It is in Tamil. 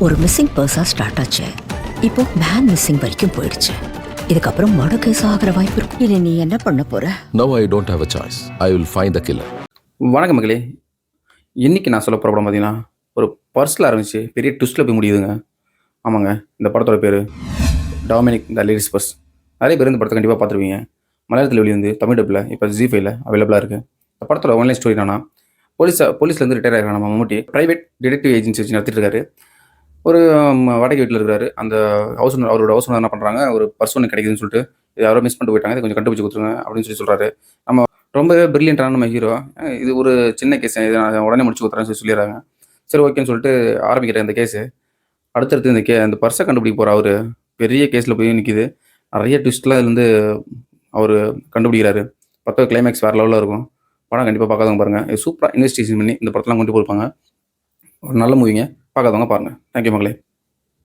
ஒரு மிஸ்ஸிங் பர்ஸா ஸ்டார்ட் ஆச்சு. இப்போ மேன் மிஸ்ஸிங் வரைக்கும் போயிடுச்சு. இதுக்கப்புறம் மர்டர் கேஸ் ஆகிற வாய்ப்பு இருக்கும். இனி நீ என்ன பண்ண போற? Now I don't have a choice. I will find the killer. வணக்கம் மகளே. இன்னைக்கு நான் சொல்ல போகிற படம் பார்த்தீங்கன்னா ஒரு பர்ஸில் ஆரம்பிச்சு பெரிய ட்விஸ்ட்டில் போய் முடியுதுங்க. ஆமாங்க, இந்த படத்தோட பேர் டாமினிக் த லேடிஸ் பர்ஸ். நிறைய பேர் இந்த படத்தை கண்டிப்பாக பார்த்துருவீங்க. மலையாளத்தில் வெளியே தமிழ் டப்பில் இப்போ ஜி5ல அவைலபிளாக இருக்குது. இந்த படத்தோட ஒன்லைன் ஸ்டோரி என்னன்னா, போலீஸ்லேருந்து ரிட்டையர் ஆகிற நம்ம மம்முட்டி ப்ரைவேட் டிடெக்டிவ் ஏஜென்சி வச்சு நடத்திட்டு இருக்காரு. ஒரு வாடகை வீட்டில் இருக்கிறாரு. அந்த அவரோட ஹவுஸ் ஓனர் என்ன பண்ணுறாங்க, ஒரு பர்ஸ் ஒன்று கிடைக்குதுன்னு சொல்லிட்டு யாரோ மிஸ் பண்ணிட்டு போயிட்டாங்க, இதை கொஞ்சம் கண்டுபிடிச்சி கொடுத்துருங்க அப்படின்னு சொல்லி சொல்கிறாரு. நம்ம ரொம்பவே பிரில்லியண்டான நம்ம ஹீரோ, இது ஒரு சின்ன கேஸ், இதை நான் உடனே முடிச்சு கொடுத்துறேன்னு சொல்லி சொல்லிடுறாங்க. சரி ஓகேன்னு சொல்லிட்டு ஆரம்பிக்கிற இந்த கேஸு. அடுத்தடுத்து இந்த பர்ஸை கண்டுபிடிக்க போகிற அவர் பெரிய கேஸில் போய் நிற்கிது. நிறைய ட்விஸ்ட்லாம் இதுலேருந்து அவர் கண்டுபிடிக்கிறாரு. பக்கம் கிளைமேக்ஸ் வேறு லெவலில் இருக்கும். படம் கண்டிப்பாக பார்க்காதவங்க பாருங்கள். இது சூப்பராக இன்வெஸ்டிகேஷன் பண்ணி இந்த படத்தெல்லாம் கொண்டு போயிருப்பாங்க. ஒரு நல்ல மூவிங்க, பார்க்காதவங்க பாருங்கள். தேங்க்யூ மகளே.